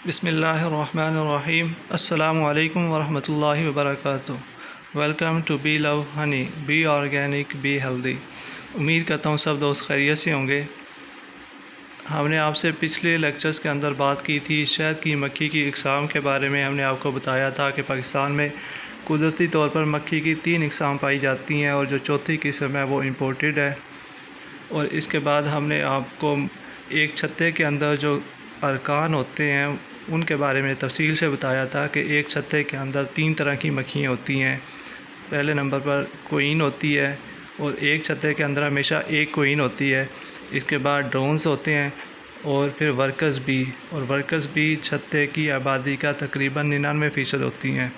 بسم اللہ الرحمن الرحیم۔ السلام علیکم ورحمۃ اللہ وبرکاتہ۔ Welcome to be love honey, be organic, be healthy. امید کرتا ہوں سب دوست خیریت سے ہوں گے۔ ہم نے آپ سے پچھلے لیکچرز کے اندر بات کی تھی شہد کی مکھی کی اقسام کے بارے میں۔ ہم نے آپ کو بتایا تھا کہ پاکستان میں قدرتی طور پر مکھی کی 3 اقسام پائی جاتی ہیں اور جو چوتھی قسم ہے وہ امپورٹڈ ہے۔ اور اس کے بعد ہم نے آپ کو ایک چھتے کے اندر جو ارکان ہوتے ہیں ان کے بارے میں تفصیل سے بتایا تھا کہ ایک چھتے کے اندر 3 طرح کی مکھیاں ہوتی ہیں۔ پہلے نمبر پر کوئین ہوتی ہے اور ایک چھتے کے اندر ہمیشہ ایک کوئین ہوتی ہے۔ اس کے بعد ڈرونز ہوتے ہیں اور پھر ورکرز بی، اور ورکرز بی چھتے کی آبادی کا تقریباً 99% ہوتی ہیں۔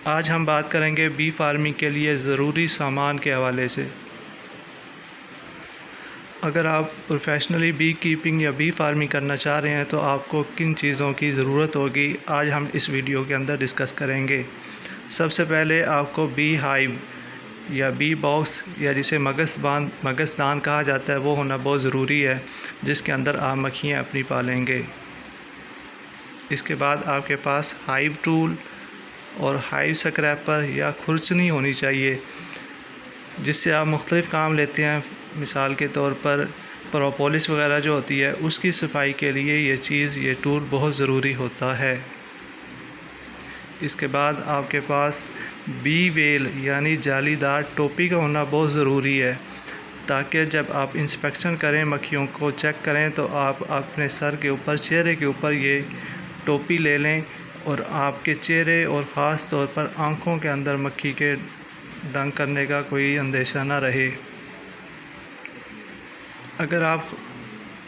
آج ہم بات کریں گے بی فارمنگ کے لیے ضروری سامان کے حوالے سے۔ اگر آپ پروفیشنلی بی کیپنگ یا بی فارمنگ کرنا چاہ رہے ہیں تو آپ کو کن چیزوں کی ضرورت ہوگی، آج ہم اس ویڈیو کے اندر ڈسکس کریں گے۔ سب سے پہلے آپ کو بی ہائیو یا بی باکس یا جسے مگس دان کہا جاتا ہے وہ ہونا بہت ضروری ہے، جس کے اندر آپ مکھیاں اپنی پالیں گے۔ اس کے بعد آپ کے پاس ہائیو ٹول اور ہائیو سکریپر یا کھرچنی ہونی چاہیے، جس سے آپ مختلف کام لیتے ہیں۔ مثال کے طور پر پروپولس وغیرہ جو ہوتی ہے اس کی صفائی کے لیے یہ ٹول بہت ضروری ہوتا ہے۔ اس کے بعد آپ کے پاس بی ویل یعنی جالی دار ٹوپی کا ہونا بہت ضروری ہے، تاکہ جب آپ انسپیکشن کریں، مکھیوں کو چیک کریں تو آپ اپنے سر کے اوپر، چہرے کے اوپر یہ ٹوپی لے لیں اور آپ کے چہرے اور خاص طور پر آنکھوں کے اندر مکھی کے ڈنگ کرنے کا کوئی اندیشہ نہ رہے۔ اگر آپ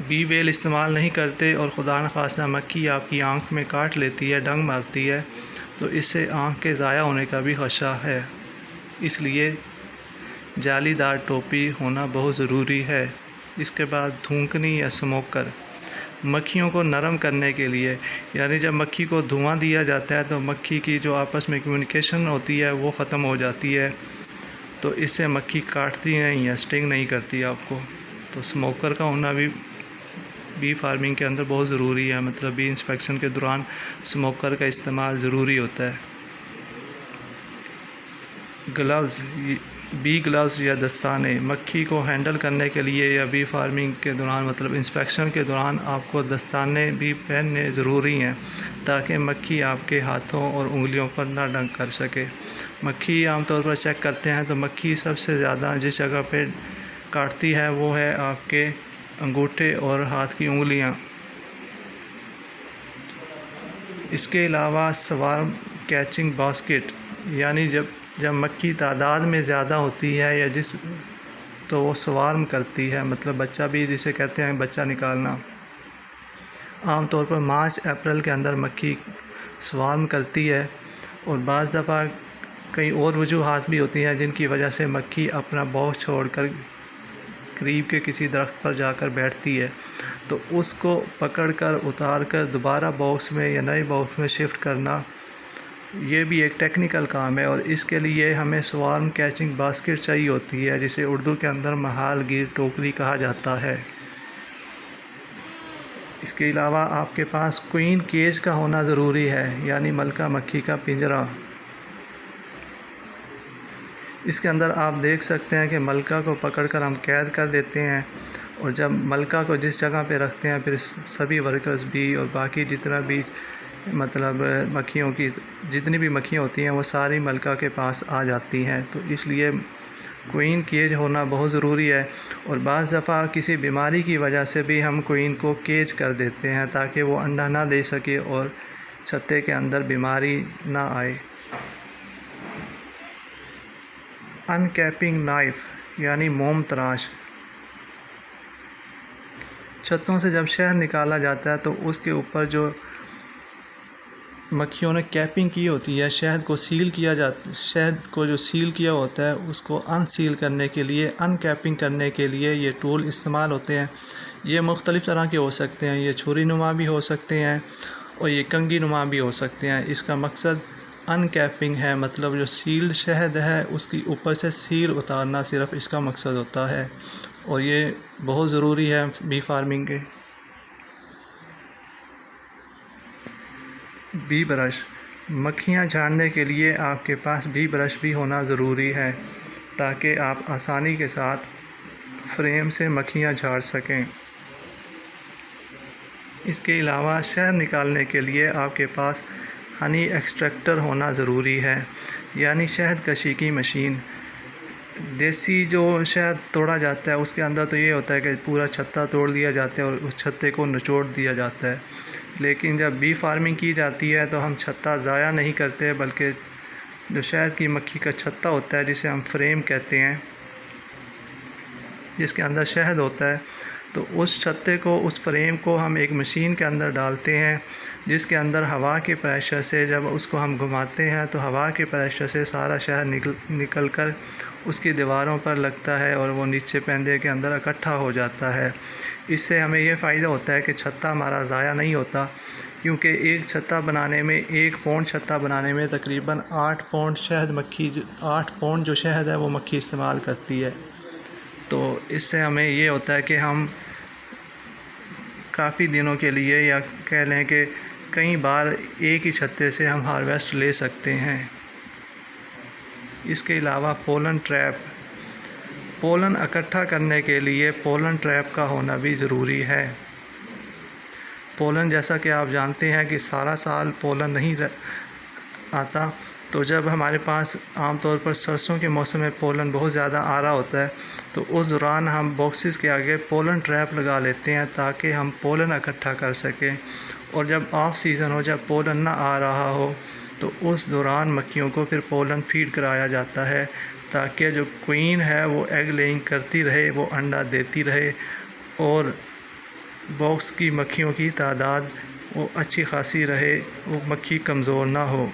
بی ویل استعمال نہیں کرتے اور خدا نخواستہ مکھی آپ کی آنکھ میں کاٹ لیتی ہے، ڈنگ مارتی ہے، تو اس سے آنکھ کے ضائع ہونے کا بھی خدشہ ہے۔ اس لیے جالی دار ٹوپی ہونا بہت ضروری ہے۔ اس کے بعد دھونکنی یا سموکر، مکھیوں کو نرم کرنے کے لیے، یعنی جب مکھی کو دھواں دیا جاتا ہے تو مکھی کی جو آپس میں کمیونیکیشن ہوتی ہے وہ ختم ہو جاتی ہے، تو اس سے مکھی کاٹتی نہیں یا سٹنگ نہیں کرتی آپ کو۔ تو سموکر کا ہونا بھی بی فارمنگ کے اندر بہت ضروری ہے، مطلب بی انسپیکشن کے دوران سموکر کا استعمال ضروری ہوتا ہے۔ گلوز، بی گلوز یا دستانے، مکھی کو ہینڈل کرنے کے لیے یا بی فارمنگ کے دوران مطلب انسپیکشن کے دوران آپ کو دستانے بھی پہننے ضروری ہیں، تاکہ مکھی آپ کے ہاتھوں اور انگلیوں پر نہ ڈنگ کر سکے۔ مکھی عام طور پر چیک کرتے ہیں تو مکھی سب سے زیادہ جس جگہ پہ کاٹتی ہے وہ ہے آپ کے انگوٹھے اور ہاتھ کی انگلیاں۔ اس کے علاوہ سوارم کیچنگ باسکٹ، یعنی جب مکھی تعداد میں زیادہ ہوتی ہے یا تو وہ سوارم کرتی ہے، مطلب بچہ بھی جسے کہتے ہیں بچہ نکالنا۔ عام طور پر مارچ اپریل کے اندر مکھی سوارم کرتی ہے، اور بعض دفعہ کئی اور وجوہات بھی ہوتی ہیں جن کی وجہ سے مکھی اپنا باکس چھوڑ کر قریب کے کسی درخت پر جا کر بیٹھتی ہے، تو اس کو پکڑ کر اتار کر دوبارہ باکس میں یا نئے باکس میں شفٹ کرنا، یہ بھی ایک ٹیکنیکل کام ہے، اور اس کے لیے ہمیں سوارم کیچنگ باسکٹ چاہیے ہوتی ہے، جسے اردو کے اندر محال گیر ٹوکری کہا جاتا ہے۔ اس کے علاوہ آپ کے پاس کوئین کیج کا ہونا ضروری ہے، یعنی ملکہ مکھی کا پنجرہ۔ اس کے اندر آپ دیکھ سکتے ہیں کہ ملکہ کو پکڑ کر ہم قید کر دیتے ہیں، اور جب ملکہ کو جس جگہ پہ رکھتے ہیں پھر سبھی ورکرز بھی اور باقی جتنا بھی مطلب مکھیوں کی جتنی بھی مکھیاں ہوتی ہیں وہ ساری ملکہ کے پاس آ جاتی ہیں، تو اس لیے کوئین کیج ہونا بہت ضروری ہے۔ اور بعض دفعہ کسی بیماری کی وجہ سے بھی ہم کوئین کو کیج کر دیتے ہیں تاکہ وہ انڈا نہ دے سکے اور چھتے کے اندر بیماری نہ آئے۔ ان کیپنگ نائف یعنی موم تراش، چھتوں سے جب شہد نکالا جاتا ہے تو اس کے اوپر جو مکھیوں نے کیپنگ کی ہوتی ہے، شہد کو سیل کیا جاتا ہے، شہد کو جو سیل کیا ہوتا ہے اس کو ان سیل کرنے کے لیے، ان کیپنگ کرنے کے لیے یہ ٹول استعمال ہوتے ہیں۔ یہ مختلف طرح کے ہو سکتے ہیں، یہ چھری نما بھی ہو سکتے ہیں اور یہ کنگھی نما بھی ہو سکتے ہیں۔ اس کا مقصد ان کیپنگ ہے، مطلب جو سیلڈ شہد ہے اس کی اوپر سے سیل اتارنا، صرف اس کا مقصد ہوتا ہے، اور یہ بہت ضروری ہے بی فارمنگ کے۔ بی برش، مکھیاں جھاڑنے کے لیے آپ کے پاس بی برش بھی ہونا ضروری ہے تاکہ آپ آسانی کے ساتھ فریم سے مکھیاں جھاڑ سکیں۔ اس کے علاوہ شہد نکالنے کے لیے آپ کے پاس ہنی ایکسٹریکٹر ہونا ضروری ہے، یعنی شہد کشی کی مشین۔ دیسی جو شہد توڑا جاتا ہے اس کے اندر تو یہ ہوتا ہے کہ پورا چھتا توڑ دیا جاتا ہے اور اس چھتے کو نچوڑ دیا جاتا ہے، لیکن جب بی فارمنگ کی جاتی ہے تو ہم چھتا ضائع نہیں کرتے، بلکہ جو شہد کی مکھی کا چھتا ہوتا ہے جسے ہم فریم کہتے ہیں، جس کے اندر شہد ہوتا ہے، تو اس چھتے کو، اس فریم کو ہم ایک مشین کے اندر ڈالتے ہیں جس کے اندر ہوا کے پریشر سے جب اس کو ہم گھماتے ہیں تو ہوا کے پریشر سے سارا شہد نکل کر اس کی دیواروں پر لگتا ہے اور وہ نیچے پیندے کے اندر اکٹھا ہو جاتا ہے۔ اس سے ہمیں یہ فائدہ ہوتا ہے کہ چھتا ہمارا ضائع نہیں ہوتا، کیونکہ ایک چھتا بنانے میں، 1 پاؤنڈ چھتا بنانے میں تقریباً 8 پاؤنڈ جو شہد ہے وہ مکھی استعمال کرتی ہے۔ تو اس سے ہمیں یہ ہوتا ہے کہ ہم کافی دنوں کے لیے، یا کہہ لیں کہ کئی بار ایک ہی چھتے سے ہم ہارویسٹ لے سکتے ہیں۔ اس کے علاوہ پولن ٹریپ، پولن اکٹھا کرنے کے لیے پولن ٹریپ کا ہونا بھی ضروری ہے۔ پولن، جیسا کہ آپ جانتے ہیں کہ سارا سال پولن نہیں آتا، تو جب ہمارے پاس عام طور پر سرسوں کے موسم میں پولن بہت زیادہ آ رہا ہوتا ہے تو اس دوران ہم باکسز کے آگے پولن ٹریپ لگا لیتے ہیں تاکہ ہم پولن اکٹھا کر سکیں، اور جب آف سیزن ہو، جب پولن نہ آ رہا ہو، تو اس دوران مکھیوں کو پھر پولن فیڈ کرایا جاتا ہے تاکہ جو کوئین ہے وہ ایگ لیئنگ کرتی رہے، وہ انڈا دیتی رہے، اور باکس کی مکھیوں کی تعداد وہ اچھی خاصی رہے، وہ مکھی کمزور نہ ہو۔